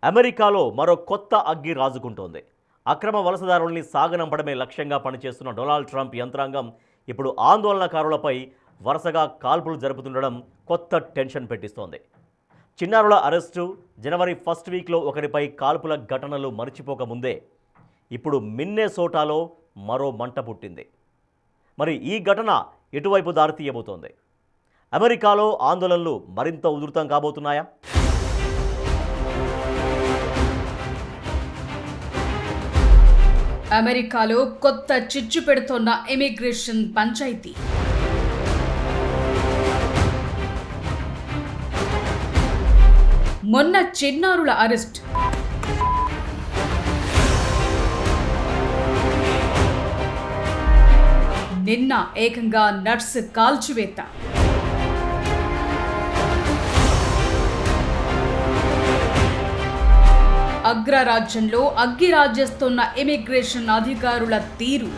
అమెరికాలో మరో కొత్త అగ్గి రాజుకుంటోంది. అక్రమ వలసదారుల్ని సాగనంపడమే లక్ష్యంగా పనిచేస్తున్న డొనాల్డ్ ట్రంప్ యంత్రాంగం ఇప్పుడు ఆందోళనకారులపై వరుసగా కాల్పులు జరుపుతుండడం కొత్త టెన్షన్ పెట్టిస్తోంది. చిన్నారుల అరెస్టు, జనవరి ఫస్ట్ వీక్లో ఒకరిపై కాల్పుల ఘటనలు మరిచిపోకముందే ఇప్పుడు మిన్నెసోటాలో మరో మంట పుట్టింది. మరి ఈ ఘటన ఎటువైపు దారితీయబోతోంది? అమెరికాలో ఆందోళనలు మరింత ఉధృతం కాబోతున్నాయా? అమెరికాలో కొత్త చిచ్చు పెడుతోన్న ఇమిగ్రేషన్ పంచాయతీ. మొన్న చిన్నారుల అరెస్ట్, నిన్న ఏకంగా నట్స్ కాల్చివేత. అగ్రరాజ్యంలో అగ్గి రాజేస్తున్న ఇమిగ్రేషన్ అధికారుల తీరు.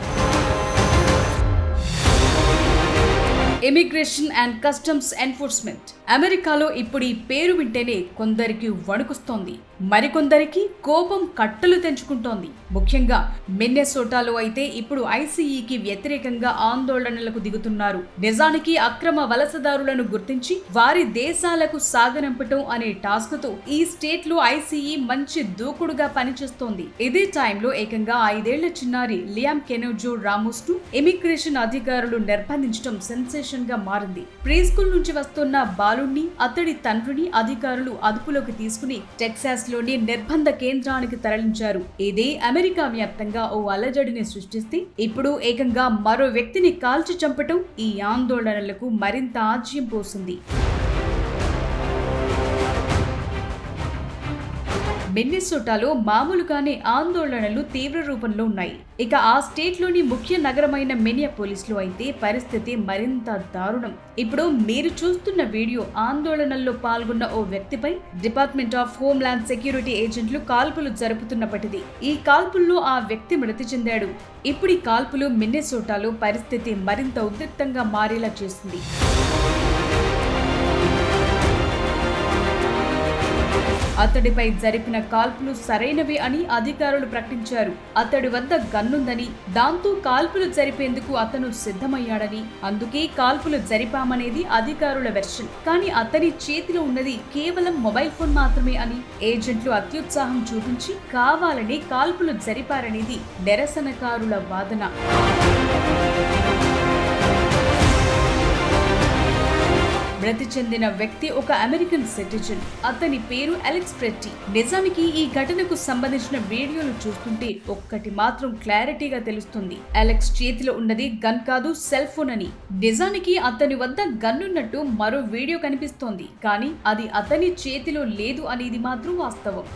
ఇమిగ్రేషన్ అండ్ కస్టమ్స్ ఎన్ఫోర్స్మెంట్ అమెరికాలో ఇప్పుడు ఈ పేరు వింటేనే కొందరికి వణుకుస్తోంది, మరికొందరికి కోపం కట్టలు తెంచుకుంటోంది. ముఖ్యంగా మిన్నెసోటాలో అయితే ఇప్పుడు ఐసీఈకి వ్యతిరేకంగా ఆందోళనలకు దిగుతున్నారు. నిజానికి అక్రమ వలసదారులను గుర్తించి వారి దేశాలకు సాగనంపటం అనే టాస్క్ తో ఈ స్టేట్ లో ఐసీఈ మంచి దూకుడుగా పనిచేస్తోంది. ఇదే టైంలో ఏకంగా 5 ఏళ్ల చిన్నారి లియామ్ కెనోజో రామోస్ ను ఇమిగ్రేషన్ అధికారులు నిర్బంధించడం సెన్సేషన్ గా మారింది. ప్రీ స్కూల్ నుంచి వస్తున్న బాలుణ్ణి, అతడి తండ్రిని అధికారులు అదుపులోకి తీసుకుని టెక్సాస్ లోని నిర్బంధ కేంద్రానికి తరలించారు. ఇదే అమెరికా వ్యాప్తంగా ఓ అలజడిని సృష్టిస్తే ఇప్పుడు ఏకంగా మరో వ్యక్తిని కాల్చి చంపటం ఈ ఆందోళనలకు మరింత ఆజ్యం పోసింది. మిన్నెసోటాలో మామూలుగానే ఆందోళనలు తీవ్ర రూపంలో ఉన్నాయి. ఇక ఆ స్టేట్ లోని ముఖ్య నగరమైన మినియాపోలిస్ లో అయితే పరిస్థితి మరింత దారుణం. ఇప్పుడు మీరు చూస్తున్న వీడియో ఆందోళనల్లో పాల్గొన్న ఓ వ్యక్తిపై department of home land security ఏజెంట్లు కాల్పులు జరుపుతున్నప్పటిది. ఈ కాల్పుల్లో ఆ వ్యక్తి మృతి చెందాడు. ఇప్పుడు ఈ కాల్పులు మిన్నెసోటాలో పరిస్థితి మరింత ఉద్రిక్తంగా మారేలా చేసింది. అతడిపై జరిపిన కాల్పులు సరైనవి అని అధికారులు ప్రకటించారు. అతడి వద్ద గన్నుందని, దాంతో కాల్పులు జరిపేందుకు అతను సిద్ధమయ్యాడని, అందుకే కాల్పులు జరిపామనేది అధికారుల వెర్షన్. కానీ అతని చేతిలో ఉన్నది కేవలం మొబైల్ ఫోన్ మాత్రమే అని ఏజెంట్లు అత్యుత్సాహం చూపించి కావాలని కాల్పులు జరిపారనేది నిరసనకారుల వాదన. మృతి చెందిన వ్యక్తి ఒక అమెరికన్ సిటిజన్. అతని పేరు అలెక్స్ ప్రెట్టి. నిజానికి ఈ ఘటనకు సంబంధించిన వీడియోలు చూస్తుంటే ఒక్కటి మాత్రం క్లారిటీగా తెలుస్తుంది. అలెక్స్ చేతిలో ఉన్నది గన్ కాదు, సెల్ ఫోన్ అని. నిజానికి అతని వద్ద గన్ ఉన్నట్టు మరో వీడియో కనిపిస్తోంది, కానీ అది అతని చేతిలో లేదు అనేది మాత్రం వాస్తవం.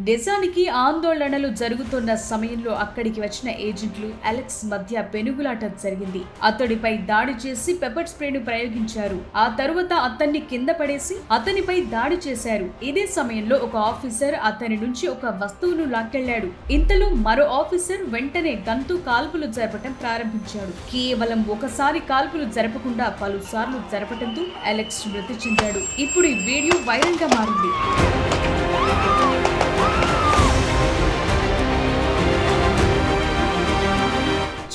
నిజానికి ఆందోళనలు జరుగుతున్న సమయంలో అక్కడికి వచ్చిన ఏజెంట్లు అలెక్స్ మధ్య పెనుగులాట జరిగింది. అతడిపై దాడి చేసి పెప్పర్ స్ప్రేను ప్రయోగించారు. ఆ తరువాత అతన్ని కింద పడేసి అతనిపై దాడి చేశారు. ఇదే సమయంలో ఒక ఆఫీసర్ అతని నుంచి ఒక వస్తువును లాక్కెళ్లాడు. ఇంతలో మరో ఆఫీసర్ వెంటనే గన్తో కాల్పులు జరపటం ప్రారంభించాడు. కేవలం ఒకసారి కాల్పులు జరపకుండా పలుసార్లు జరపటంతో అలెక్స్ మృతి చెందాడు. ఇప్పుడు ఈ వీడియో వైరల్ గా మారింది.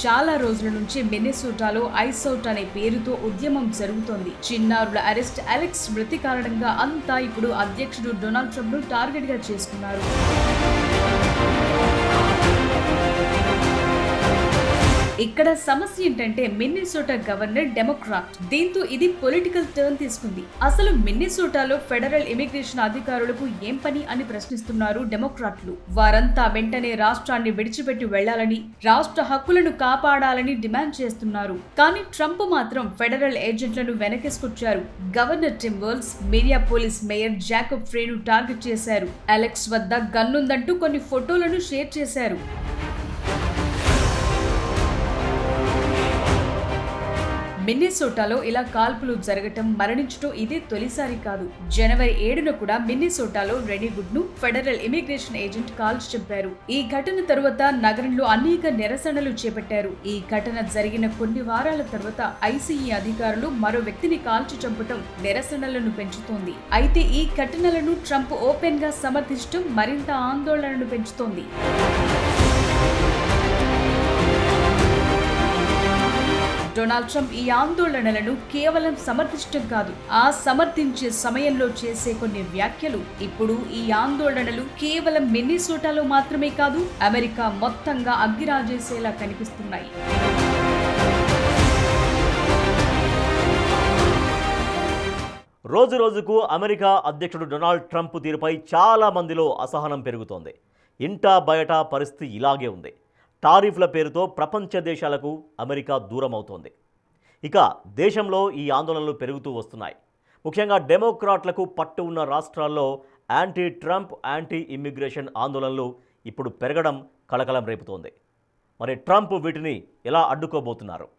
చాలా రోజుల నుంచి మిన్నెసోటాలో ఐస్ అవుట్ అనే పేరుతో ఉద్యమం జరుగుతోంది. చిన్నారుల అరెస్ట్, అలెక్స్ మృతి కారణంగా అంతా ఇప్పుడు అధ్యక్షుడు డొనాల్డ్ ట్రంప్ ను టార్గెట్ గా చేసుకున్నారు. ఇక్కడ సమస్య ఏంటంటే మిన్నెసోటా గవర్నర్ డెమోక్రాట్. దీంతో ఇది పొలిటికల్ టర్న్ తీసుకుంది. అసలు మిన్నెసోటాలో ఫెడరల్ ఇమిగ్రేషన్ అధికారులకు ఏం పని అని ప్రశ్నిస్తున్నారు డెమోక్రాట్లు. వారంతా వెంటనే రాష్ట్రాన్ని విడిచిపెట్టి వెళ్లాలని, రాష్ట్ర హక్కులను కాపాడాలని డిమాండ్ చేస్తున్నారు. కానీ ట్రంప్ మాత్రం ఫెడరల్ ఏజెంట్లను వెనకేసుకొచ్చారు. Governor Tim Walz, Minneapolis mayor Jacob ఫ్రేను టార్గెట్ చేశారు. అలెక్స్ వద్ద గన్నుందంటూ కొన్ని ఫోటోలను షేర్ చేశారు. మిన్నెసోటాలో ఇలా కాల్పులు జరగటం, మరణించడం ఇదే తొలిసారి కాదు. జనవరి 7న కూడా మిన్నెసోటాలో రెనీగుడ్ ను ఫెడరల్ ఇమిగ్రేషన్ ఏజెంట్ కాల్చి చంపారు. ఈ ఘటన తరువాత నగరంలో అనేక నిరసనలు చేపట్టారు. ఈ ఘటన జరిగిన కొన్ని వారాల తర్వాత ఐసీఈ అధికారులు మరో వ్యక్తిని కాల్చి చంపటం నిరసనలను పెంచుతోంది. అయితే ఈ ఘటనలను ట్రంప్ ఓపెన్ గా సమర్థించడం మరింత ఆందోళనను పెంచుతోంది. డొనాల్డ్ ట్రంప్ ఈ ఆందోళనలను కేవలం సమర్థించడం కాదు, ఆ సమర్థించే సమయంలో చేసే కొన్ని వ్యాఖ్యలు ఇప్పుడు ఈ ఆందోళనలు కేవలం మిన్నెసోటాలో మాత్రమే కాదు, అమెరికా మొత్తంగా అగ్గిరాజేసేలా కనిపిస్తున్నాయి. రోజు రోజుకు అమెరికా అధ్యక్షుడు డొనాల్డ్ ట్రంప్ తీరుపై చాలా మందిలో అసహనం పెరుగుతోంది. ఇంటా బయట పరిస్థితి ఇలాగే ఉంది. టారిఫ్ల పేరుతో ప్రపంచ దేశాలకు అమెరికా దూరం అవుతోంది. ఇక దేశంలో ఈ ఆందోళనలు పెరుగుతూ వస్తున్నాయి. ముఖ్యంగా డెమోక్రాట్లకు పట్టు ఉన్న రాష్ట్రాల్లో యాంటీ ట్రంప్, యాంటీ ఇమ్మిగ్రేషన్ ఆందోళనలు ఇప్పుడు పెరగడం కలకలం రేపుతోంది. మరి ట్రంప్ వీటిని ఎలా అడ్డుకోబోతున్నారు?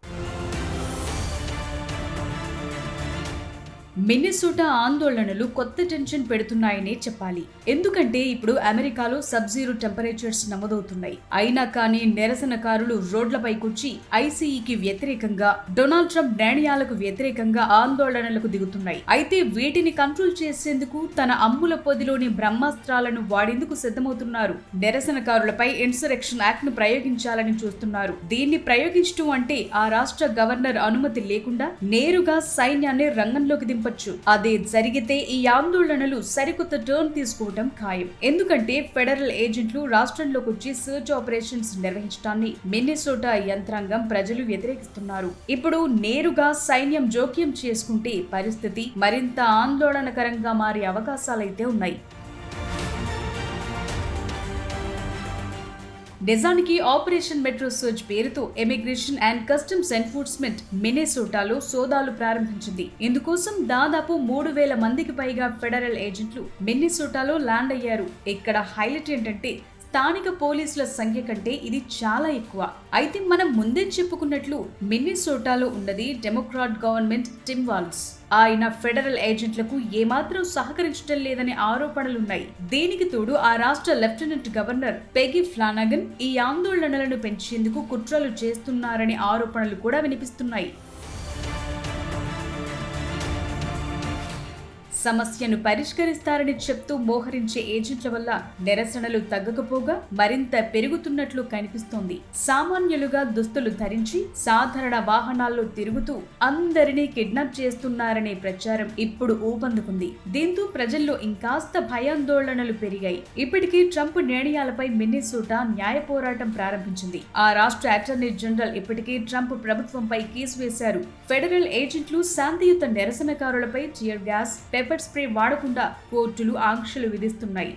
మిన్నెసోటా ఆందోళనలు కొత్త టెన్షన్ పెడుతున్నాయనే చెప్పాలి. ఎందుకంటే ఇప్పుడు అమెరికాలో సబ్-జీరో టెంపరేచర్స్ నమోదవుతున్నాయి. అయినా కానీ నిరసనకారులు రోడ్లపైకొచ్చి ఐసీఈకి వ్యతిరేకంగా, డొనాల్డ్ ట్రంప్ నిర్ణయాలకు వ్యతిరేకంగా ఆందోళనలకు దిగుతున్నాయి. అయితే వీటిని కంట్రోల్ చేసేందుకు తన అమ్ముల పొదిలోని బ్రహ్మాస్త్రాలను వాడేందుకు సిద్ధమవుతున్నారు. నిరసనకారులపై ఇన్సరెక్షన్ యాక్ట్ ను ప్రయోగించాలని చూస్తున్నారు. దీన్ని ప్రయోగించడం అంటే ఆ రాష్ట్ర గవర్నర్ అనుమతి లేకుండా నేరుగా సైన్యాన్ని రంగంలోకి దింప అదే జరిగితే ఈ ఆందోళనలు సరికొత్త టర్న్ తీసుకోవడం ఖాయం. ఎందుకంటే ఫెడరల్ ఏజెంట్లు రాష్ట్రంలోకి వచ్చి సర్చ్ ఆపరేషన్స్ నిర్వహించడాన్ని మిన్నెసోటా యంత్రాంగం ప్రజలు వ్యతిరేకిస్తున్నారు. ఇప్పుడు నేరుగా సైన్యం జోక్యం చేసుకుంటే పరిస్థితి మరింత ఆందోళనకరంగా మారే అవకాశాలైతే ఉన్నాయి. నిజానికి ఆపరేషన్ మెట్రో సర్చ్ పేరుతో ఇమిగ్రేషన్ అండ్ కస్టమ్స్ ఎన్ఫోర్స్మెంట్ మిన్నెసోటాలో సోదాలు ప్రారంభించింది. ఇందుకోసం దాదాపు 3000 మందికి పైగా ఫెడరల్ ఏజెంట్లు మిన్నెసోటాలో ల్యాండ్ అయ్యారు. ఇక్కడ హైలైట్ ఏంటంటే స్థానిక పోలీసుల సంఖ్య కంటే ఇది చాలా ఎక్కువ. అయితే మనం ముందే చెప్పుకున్నట్లు మిన్నెసోటాలో ఉన్నది డెమోక్రాట్ గవర్నమెంట్ టిమ్ వాల్జ్. ఆయన ఫెడరల్ ఏజెంట్లకు ఏమాత్రం సహకరించడం లేదనే ఆరోపణలున్నాయి. దీనికి తోడు ఆ రాష్ట్ర లెఫ్టినెంట్ గవర్నర్ పెగి ఫ్లానగన్ ఈ ఆందోళనలను పెంచేందుకు కుట్రలు చేస్తున్నారనే ఆరోపణలు కూడా వినిపిస్తున్నాయి. సమస్యను పరిష్కరిస్తారని చెప్తూ మోహరించే ఏజెంట్ల వల్ల నిరసనలు తగ్గకపోగా మరింత పెరుగుతున్నట్లు కనిపిస్తోంది. సామాన్యులుగా దుస్తులు ధరించి సాధారణ వాహనాల్లో తిరుగుతూ అందరినీ కిడ్నాప్ చేస్తున్నారనే ప్రచారం ఇప్పుడు ఊపందుకుంది. దీంతో ప్రజల్లో ఇంకాస్త భయాందోళనలు పెరిగాయి. ఇప్పటికీ ట్రంప్ నిర్ణయాలపై మిన్నెసోటా న్యాయ పోరాటం ప్రారంభించింది. ఆ రాష్ట్ర అటార్నీ జనరల్ ఇప్పటికే ట్రంప్ ప్రభుత్వంపై కేసు వేశారు. ఫెడరల్ ఏజెంట్లు శాంతియుత నిరసనకారులపై టియర్ గ్యాస్, పెప్పర్ స్ప్రే వాడకుండా కోర్టులు ఆంక్షలు విధిస్తున్నాయి.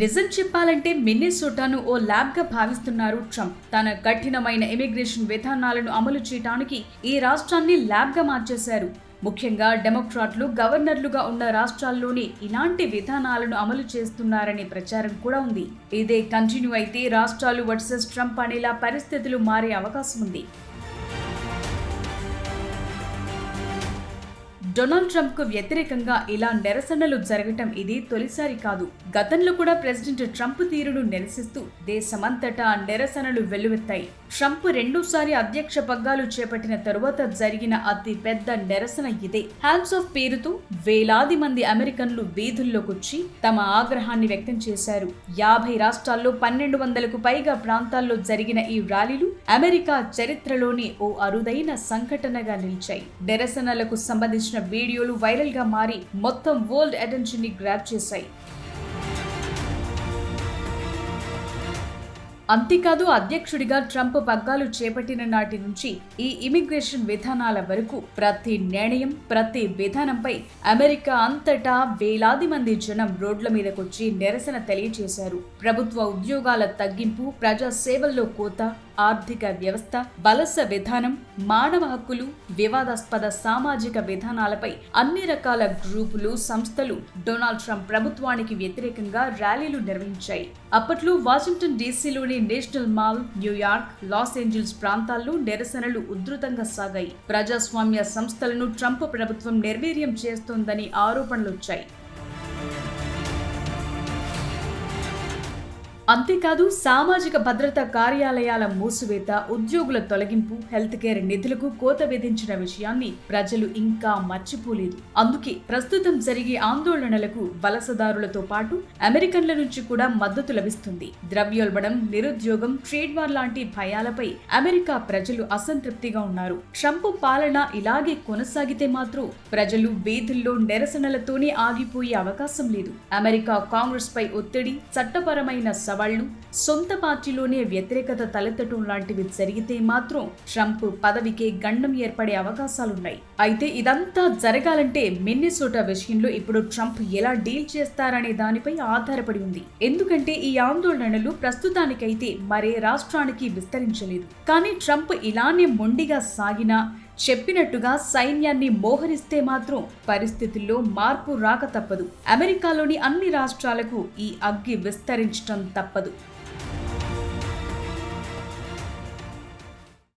నిజం చెప్పాలంటే మిన్నెసోటాను ఓ ల్యాబ్ గా భావిస్తున్నారు ట్రంప్. తన కఠినమైన ఇమిగ్రేషన్ విధానాలను అమలు చేయడానికి ఈ రాష్ట్రాన్ని ల్యాబ్ గా మార్చేశారు. ముఖ్యంగా డెమోక్రాట్లు గవర్నర్లుగా ఉన్న రాష్ట్రాల్లోనే ఇలాంటి విధానాలను అమలు చేస్తున్నారనే ప్రచారం కూడా ఉంది. ఇదే కంటిన్యూ అయితే రాష్ట్రాలు వర్సెస్ ట్రంప్ అనేలా పరిస్థితులు మారే అవకాశం ఉంది. డొనాల్డ్ ట్రంప్ కు వ్యతిరేకంగా ఇలా నిరసనలు జరగటం ఇది తొలిసారి కాదు. గతంలో కూడా ప్రెసిడెంట్ ట్రంప్ తీరును నిరసిస్తూ దేశమంతటా నిరసనలు వెల్లువెత్తాయి. ట్రంప్ రెండోసారి అధ్యక్ష పగ్గాలు చేపట్టిన తరువాత జరిగిన అతి పెద్ద నిరసన ఇదే. హ్యాండ్స్ ఆఫ్ పేరుతో వేలాది మంది అమెరికన్లు వీధుల్లోకొచ్చి తమ ఆగ్రహాన్ని వ్యక్తం చేశారు. 50 రాష్ట్రాల్లో 1200కు పైగా ప్రాంతాల్లో జరిగిన ఈ ర్యాలీలు అమెరికా చరిత్రలోని ఓ అరుదైన సంఘటనగా నిలిచాయి. నిరసనలకు సంబంధించిన వీడియోలు వైరల్ గా మారి మొత్తం వరల్డ్ అటెన్షన్ ని గ్రాబ్ చేశాయి. అంతేకాదు అధ్యక్షుడిగా ట్రంప్ పగ్గాలు చేపట్టిన నాటి నుంచి ఈ ఇమిగ్రేషన్ విధానాల వరకు ప్రతి నిర్ణయం, ప్రతి విధానంపై అమెరికా అంతటా వేలాది మంది జనం రోడ్ల మీదకొచ్చి నిరసన తెలియజేశారు. ప్రభుత్వ ఉద్యోగాల తగ్గింపు, ప్రజా సేవల్లో కోత, ఆర్థిక వ్యవస్థ, వలస విధానం, మానవ హక్కులు, వివాదాస్పద సామాజిక విధానాలపై అన్ని రకాల గ్రూపులు, సంస్థలు డొనాల్డ్ ట్రంప్ ప్రభుత్వానికి వ్యతిరేకంగా ర్యాలీలు నిర్వహించాయి. అప్పట్లో వాషింగ్టన్ డీసీలోని national mall, New York, Los Angeles ప్రాంతాల్లో నిరసనలు ఉధృతంగా సాగాయి. ప్రజాస్వామ్య సంస్థలను ట్రంప్ ప్రభుత్వం నిర్వీర్యం చేస్తోందని ఆరోపణలొచ్చాయి. అంతేకాదు సామాజిక భద్రతా కార్యాలయాల మూసివేత, ఉద్యోగుల తొలగింపు, హెల్త్ కేర్ నిధులకు కోత విధించిన విషయాన్ని ప్రజలు ఇంకా మర్చిపోలేదు. అందుకే ప్రస్తుతం జరిగే ఆందోళనలకు వలసదారులతో పాటు అమెరికన్ల నుంచి కూడా మద్దతు లభిస్తుంది. ద్రవ్యోల్బణం, నిరుద్యోగం, ట్రేడ్ వార్ లాంటి భయాలపై అమెరికా ప్రజలు అసంతృప్తిగా ఉన్నారు. ట్రంప్ పాలన ఇలాగే కొనసాగితే మాత్రం ప్రజలు వీధుల్లో నిరసనలతోనే ఆగిపోయే అవకాశం లేదు. అమెరికా కాంగ్రెస్ పై ఒత్తిడి, చట్టపరమైన సవాళ్లు, సొంత పార్టీలోనే వ్యతిరేకత తలెత్తటం లాంటివి జరిగితే మాత్రం ట్రంప్ పదవికే గండం ఏర్పడే అవకాశాలున్నాయి. అయితే ఇదంతా జరగాలంటే మిన్నెసోటా విషయంలో ఇప్పుడు ట్రంప్ ఎలా డీల్ చేస్తారనే దానిపై ఆధారపడి ఉంది. ఎందుకంటే ఈ ఆందోళనలు ప్రస్తుతానికైతే మరే రాష్ట్రానికి విస్తరించలేదు. కానీ ట్రంప్ ఇలానే మొండిగా సాగినా, చెప్పినట్టుగా సైన్యాన్ని మోహరిస్తే మాత్రం పరిస్థితుల్లో మార్పు రాక తప్పదు. అమెరికాలోని అన్ని రాష్ట్రాలకు ఈ అగ్గి విస్తరించడం తప్పదు.